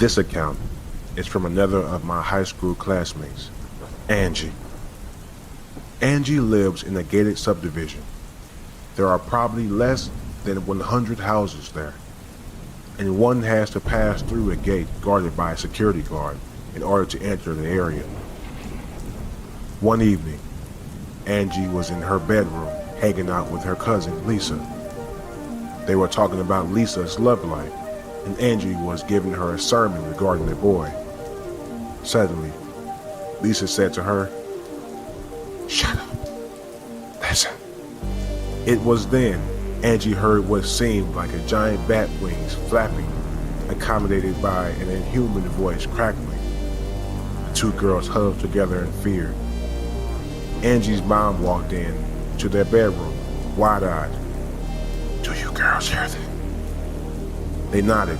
This account is from another of my high school classmates, Angie. Angie lives in a gated subdivision. There are probably less than 100 houses there, and one has to pass through a gate guarded by a security guard in order to enter the area. One evening, Angie was in her bedroom hanging out with her cousin Lisa. They were talking about Lisa's love life, and Angie was giving her a sermon regarding the boy. Suddenly, Lisa said to her, "Shut up. Listen." It was then Angie heard what seemed like a giant bat wings flapping, accommodated by an inhuman voice crackling. The two girls huddled together in fear. Angie's mom walked in to their bedroom, wide-eyed. "Do you girls hear that?" They nodded.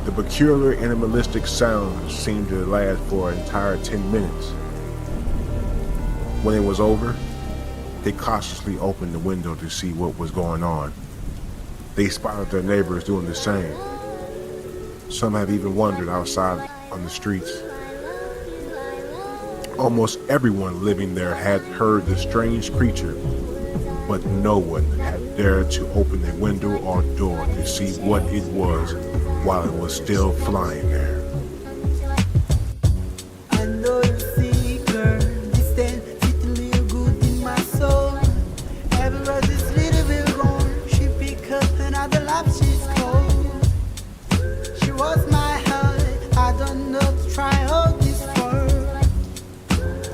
The peculiar animalistic sound seemed to last for an entire 10 minutes. When it was over, they cautiously opened the window to see what was going on. They spotted their neighbors doing the same. Some have even wandered outside on the streets. Almost everyone living there had heard the strange creature, but no one had dared to open a window or door to see what it was while it was still flying there. I know you see, girl, this thing fit a little good in my soul. Everywhere this little bit gone, she pick up another lap, she's cold. She was my heart, I don't know to try all this for.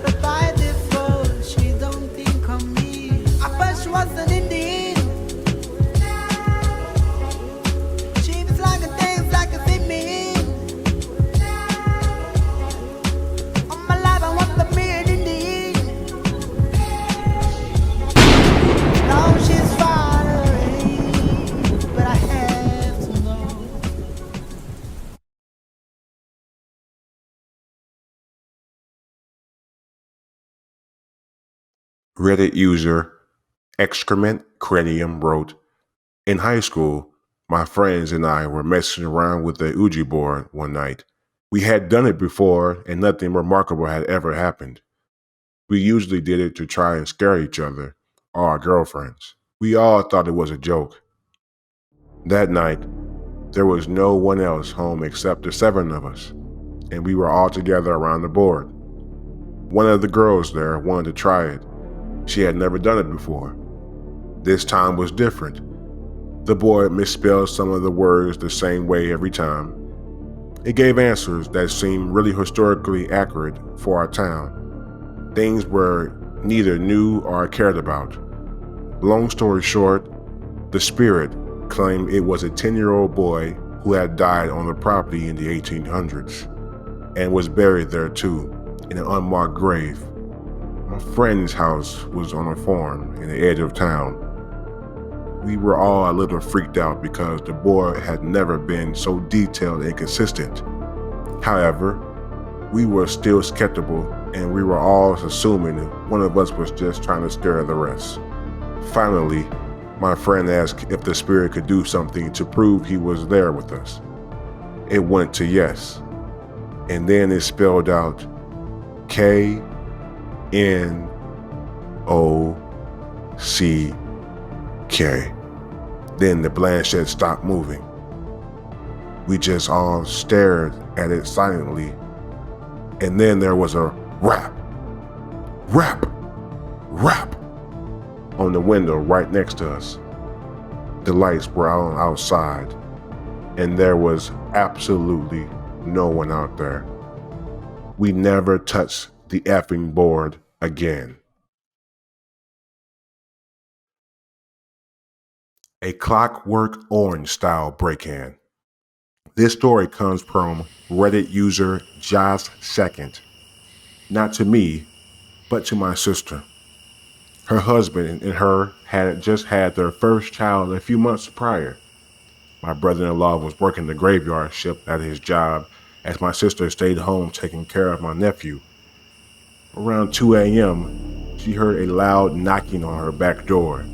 But by default, she don't think of me. I thought she wasn't in the end. She was like a thing, like a fit me in. All my life I want the mirror in the end. Now she's far away, but I have to know. Reddit user Excrement Cranium wrote, "In high school, my friends and I were messing around with the Ouija board one night. We had done it before and nothing remarkable had ever happened. We usually did it to try and scare each other or our girlfriends. We all thought it was a joke. That night, there was no one else home except the 7 of us, and we were all together around the board. One of the girls there wanted to try it. She had never done it before. This time was different. The board misspelled some of the words the same way every time. It gave answers that seemed really historically accurate for our town. Things were neither knew or cared about. Long story short, the spirit claimed it was a 10-year-old boy who had died on the property in the 1800s and was buried there too, in an unmarked grave. My friend's house was on a farm in the edge of town. We were all a little freaked out because the boy had never been so detailed and consistent. However, we were still skeptical and we were all assuming one of us was just trying to scare the rest. Finally, my friend asked if the spirit could do something to prove he was there with us. It went to yes, and then it spelled out KNOCK. Then the planchette stopped moving. We just all stared at it silently, and then there was a rap, rap, rap on the window right next to us. The lights were on outside, and there was absolutely no one out there. We never touched the effing board again. A Clockwork Orange style break-in. This story comes from Reddit user Josh Second. Not to me, but to my sister. Her husband and her had just had their first child a few months prior. My brother-in-law was working the graveyard shift at his job as my sister stayed home taking care of my nephew. Around 2 a.m., she heard a loud knocking on her back door.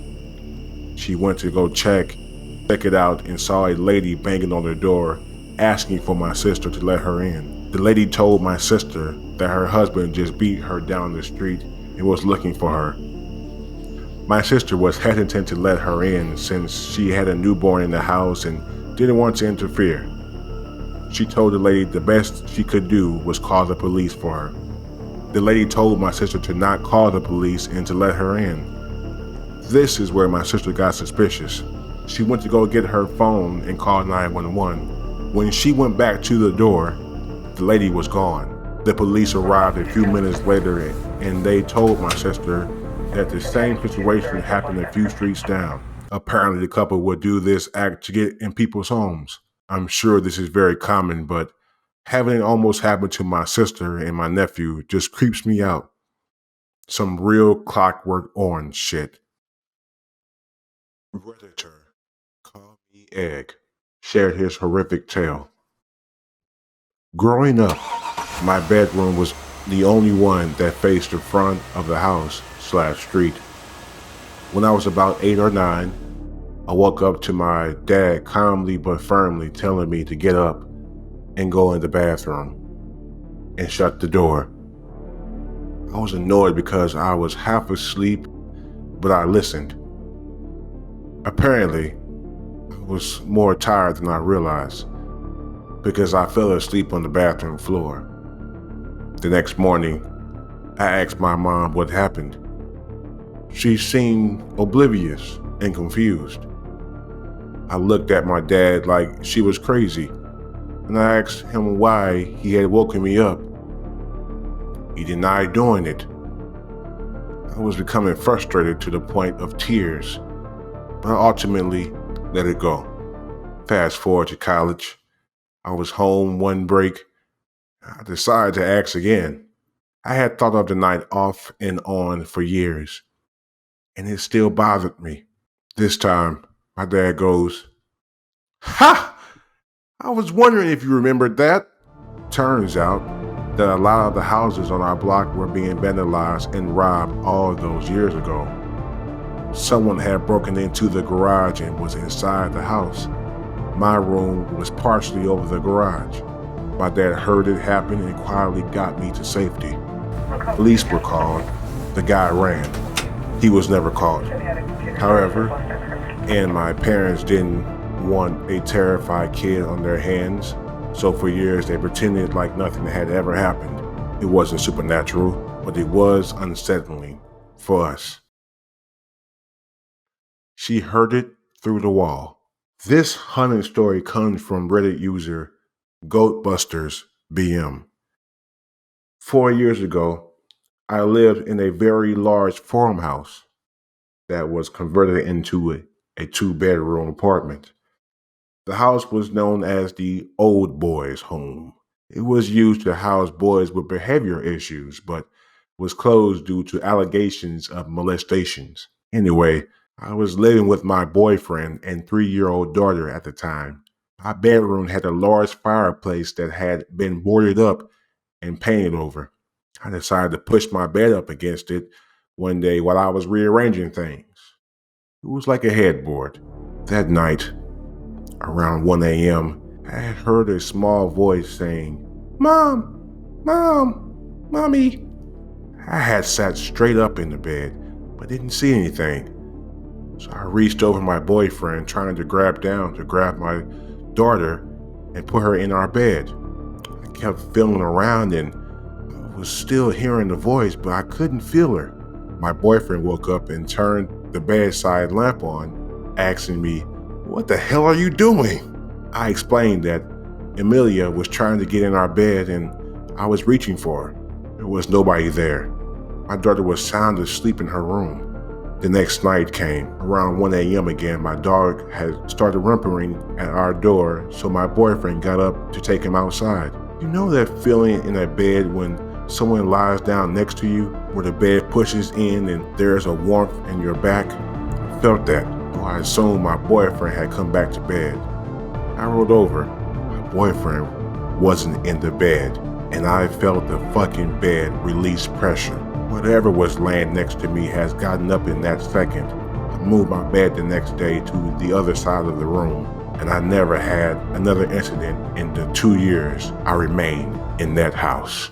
She went to go check it out and saw a lady banging on the door asking for my sister to let her in. The lady told my sister that her husband just beat her down the street and was looking for her. My sister was hesitant to let her in since she had a newborn in the house and didn't want to interfere. She told the lady the best she could do was call the police for her. The lady told my sister to not call the police and to let her in. This is where my sister got suspicious. She went to go get her phone and call 911. When she went back to the door, the lady was gone. The police arrived a few minutes later and they told my sister that the same situation happened a few streets down. Apparently the couple would do this act to get in people's homes. I'm sure this is very common, but having it almost happen to my sister and my nephew just creeps me out. Some real Clockwork Orange shit. Redditor, Call Me Egg, shared his horrific tale. Growing up, my bedroom was the only one that faced the front of the house/street. When I was about 8 or 9, I woke up to my dad calmly but firmly telling me to get up and go in the bathroom and shut the door. I was annoyed because I was half asleep, but I listened. Apparently, I was more tired than I realized because I fell asleep on the bathroom floor. The next morning, I asked my mom what happened. She seemed oblivious and confused. I looked at my dad like she was crazy, and I asked him why he had woken me up. He denied doing it. I was becoming frustrated to the point of tears, but I ultimately let it go. Fast forward to college. I was home one break. I decided to ask again. I had thought of the night off and on for years, and it still bothered me. This time, my dad goes, "Ha! I was wondering if you remembered that." Turns out that a lot of the houses on our block were being vandalized and robbed all those years ago. Someone had broken into the garage and was inside the house. My room was partially over the garage. My dad heard it happen and quietly got me to safety. Police were called. The guy ran. He was never caught. However, and my parents didn't want a terrified kid on their hands, so for years they pretended like nothing had ever happened. It wasn't supernatural, but it was unsettling for us. She heard it through the wall. This haunted story comes from Reddit user Goatbusters BM. 4 years ago, I lived in a very large farmhouse that was converted into a 2-bedroom apartment. The house was known as the Old Boys Home. It was used to house boys with behavior issues, but was closed due to allegations of molestations. Anyway, I was living with my boyfriend and 3-year-old daughter at the time. My bedroom had a large fireplace that had been boarded up and painted over. I decided to push my bed up against it one day while I was rearranging things. It was like a headboard. That night, around 1 a.m., I had heard a small voice saying, "Mom, Mom, Mommy." I had sat straight up in the bed, but didn't see anything. So I reached over my boyfriend, trying to grab my daughter and put her in our bed. I kept feeling around and I was still hearing the voice, but I couldn't feel her. My boyfriend woke up and turned the bedside lamp on, asking me, "What the hell are you doing?" I explained that Amelia was trying to get in our bed and I was reaching for her. There was nobody there. My daughter was sound asleep in her room. The next night came. Around 1 a.m. again, my dog had started whimpering at our door, so my boyfriend got up to take him outside. You know that feeling in a bed when someone lies down next to you, where the bed pushes in and there's a warmth in your back? I felt that, so I assumed my boyfriend had come back to bed. I rolled over. My boyfriend wasn't in the bed, and I felt the fucking bed release pressure. Whatever was laying next to me has gotten up in that second. I moved my bed the next day to the other side of the room. and I never had another incident in the 2 years I remained in that house.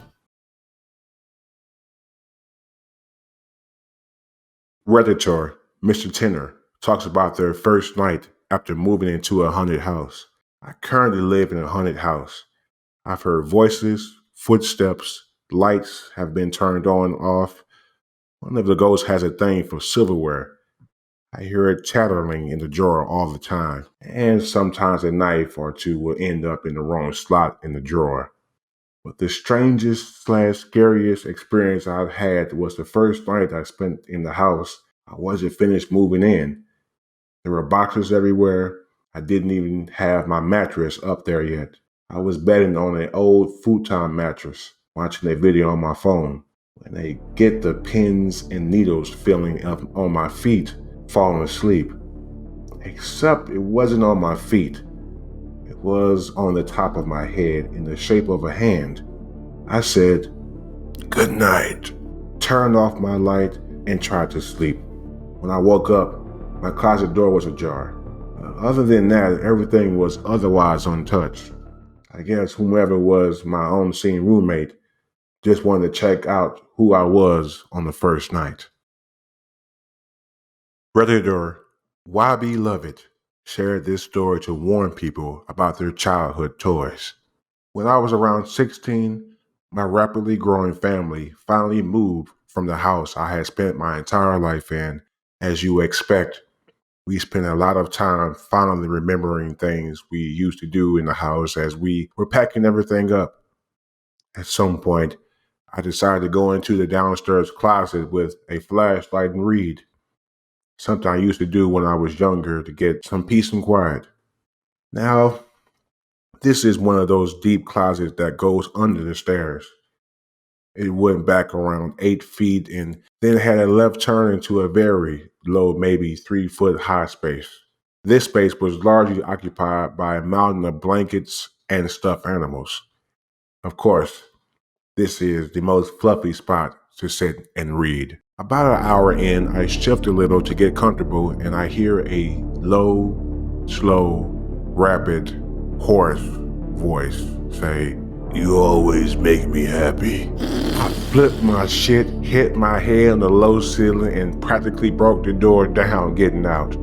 Redditor Mr. Tenner talks about their first night after moving into a haunted house. I currently live in a haunted house. I've heard voices, footsteps, lights have been turned on and off. One of the ghosts has a thing for silverware. I hear it chattering in the drawer all the time, and sometimes a knife or two will end up in the wrong slot in the drawer. But the strangest / scariest experience I've had was the first night I spent in the house. I wasn't finished moving in. There were boxes everywhere. I didn't even have my mattress up there yet. I was bedding on an old futon mattress, watching a video on my phone, when I get the pins and needles feeling up on my feet, falling asleep. Except it wasn't on my feet. It was on the top of my head in the shape of a hand. I said, "Good night," turned off my light, and tried to sleep. When I woke up, my closet door was ajar. Other than that, everything was otherwise untouched. I guess whomever was my unseen roommate just wanted to check out who I was on the first night. Redditor YB Lovett shared this story to warn people about their childhood toys. When I was around 16, my rapidly growing family finally moved from the house I had spent my entire life in. As you expect, we spent a lot of time finally remembering things we used to do in the house as we were packing everything up. At some point, I decided to go into the downstairs closet with a flashlight and read. Something I used to do when I was younger to get some peace and quiet. Now, this is one of those deep closets that goes under the stairs. It went back around 8 feet and then had a left turn into a very low, maybe 3-foot high space. This space was largely occupied by a mountain of blankets and stuffed animals. Of course, this is the most fluffy spot to sit and read. About an hour in, I shift a little to get comfortable and I hear a low, slow, rapid, hoarse voice say, "You always make me happy." I flipped my shit, hit my head on the low ceiling, and practically broke the door down getting out.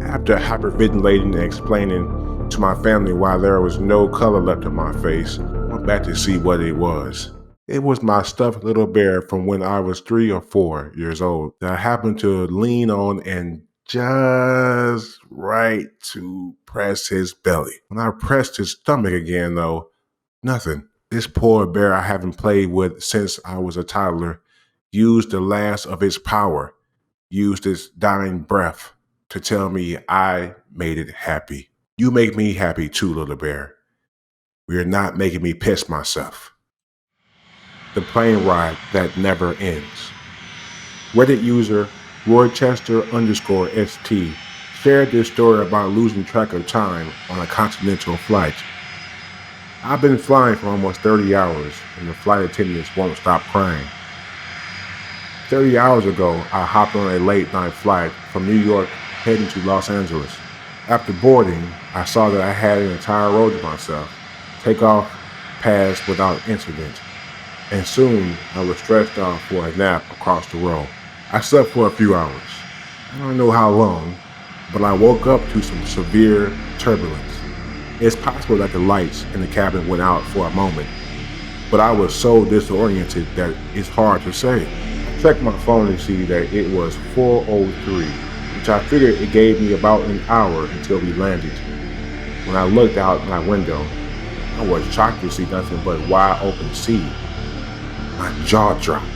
After hyperventilating and explaining to my family why there was no color left on my face, I went back to see what it was. It was my stuffed little bear from when I was 3 or 4 years old that I happened to lean on and just right to press his belly. When I pressed his stomach again, though, nothing. This poor bear I haven't played with since I was a toddler used the last of its power, used its dying breath to tell me I made it happy. You make me happy too, little bear. You're not making me piss myself. The plane ride that never ends. Reddit user Roychester_ST shared this story about losing track of time on a continental flight. I've been flying for almost 30 hours and the flight attendants won't stop crying. 30 hours ago, I hopped on a late night flight from New York heading to Los Angeles. After boarding, I saw that I had an entire row to myself. Takeoff passed without incident, and soon I was stretched off for a nap across the row. I slept for a few hours. I don't know how long, but I woke up to some severe turbulence. It's possible that the lights in the cabin went out for a moment, but I was so disoriented that it's hard to say. I checked my phone to see that it was 4:03, which I figured it gave me about an hour until we landed. When I looked out my window, I was shocked to see nothing but wide open sea. My jaw dropped.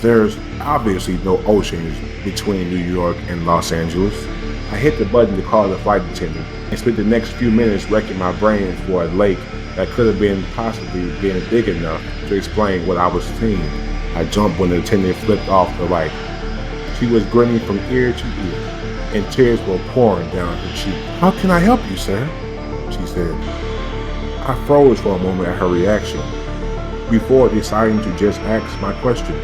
There's obviously no oceans between New York and Los Angeles. I hit the button to call the flight attendant and spent the next few minutes wrecking my brain for a lake that could have been possibly been big enough to explain what I was seeing. I jumped when the attendant flipped off the light. She was grinning from ear to ear, and tears were pouring down her cheek. "How can I help you, sir?" she said. I froze for a moment at her reaction, before deciding to just ask my question.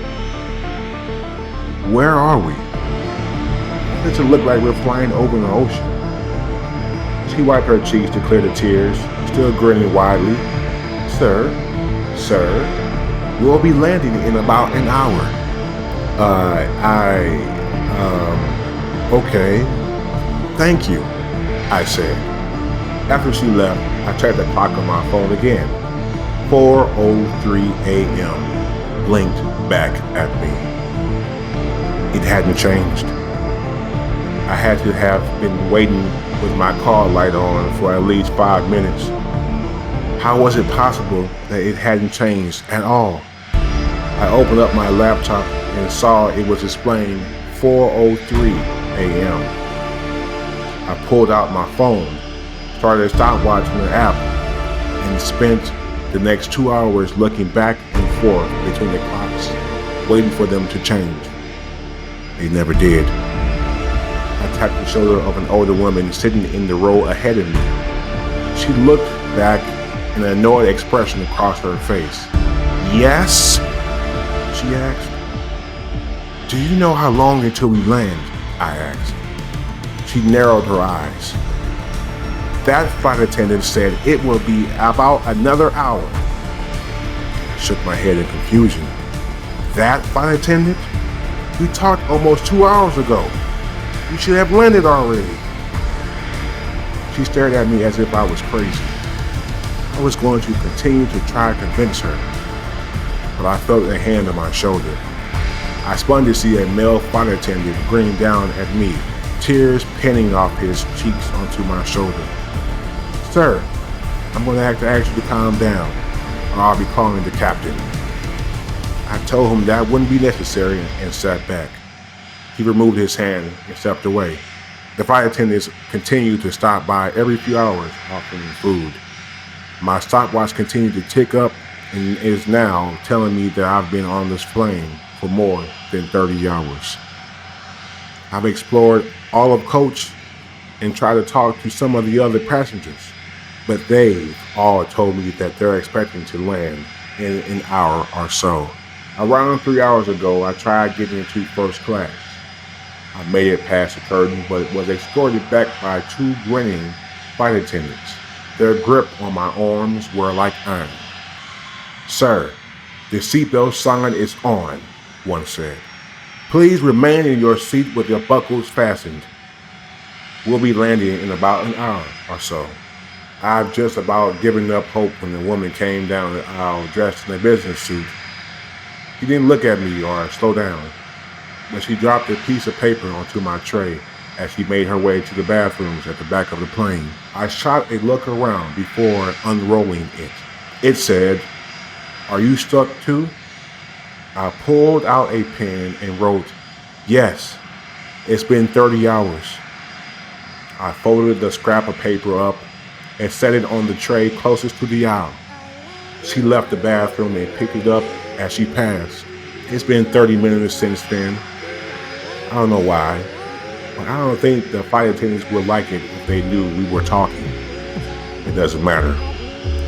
Where are we? Why does it look like we're flying over the ocean? She wiped her cheeks to clear the tears, still grinning widely. Sir, we'll be landing in about an hour. Okay. Thank you, I said. After she left, I checked the clock on my phone again. 4:03 a.m. blinked back at me. It hadn't changed. I had to have been waiting with my car light on for at least 5 minutes. How was it possible that it hadn't changed at all? I opened up my laptop and saw it was displaying 4:03 a.m. I pulled out my phone, started a stopwatch on the app, and spent the next 2 hours looking back and forth between the clocks, waiting for them to change. They never did. I tapped the shoulder of an older woman sitting in the row ahead of me. She looked back, an annoyed expression across her face. Yes? She asked. Do you know how long until we land? I asked. She narrowed her eyes. That flight attendant said it will be about another hour. I shook my head in confusion. That flight attendant? We talked almost 2 hours ago. You should have landed already. She stared at me as if I was crazy. I was going to continue to try to convince her, but I felt a hand on my shoulder. I spun to see a male flight attendant grinning down at me, tears pinning off his cheeks onto my shoulder. Sir, I'm going to have to ask you to calm down, or I'll be calling the captain. I told him that wouldn't be necessary and sat back. He removed his hand and stepped away. The flight attendants continued to stop by every few hours offering food. My stopwatch continued to tick up and is now telling me that I've been on this plane for more than 30 hours. I've explored all of coach and tried to talk to some of the other passengers, but they've all told me that they're expecting to land in an hour or so. Around 3 hours ago, I tried getting into first class. I made it past the curtain, but was escorted back by 2 grinning flight attendants. Their grip on my arms were like iron. Sir, the seatbelt sign is on, one said. Please remain in your seat with your buckles fastened. We'll be landing in about an hour or so. I've just about given up hope when the woman came down the aisle dressed in a business suit. She didn't look at me or slow down, but she dropped a piece of paper onto my tray as she made her way to the bathrooms at the back of the plane. I shot a look around before unrolling it. It said, "Are you stuck too?" I pulled out a pen and wrote, "Yes, it's been 30 hours." I folded the scrap of paper up and set it on the tray closest to the aisle. She left the bathroom and picked it up as she passed. It's been 30 minutes since then. I don't know why, but I don't think the flight attendants would like it if they knew we were talking. It doesn't matter.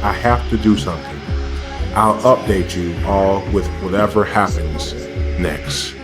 I have to do something. I'll update you all with whatever happens next.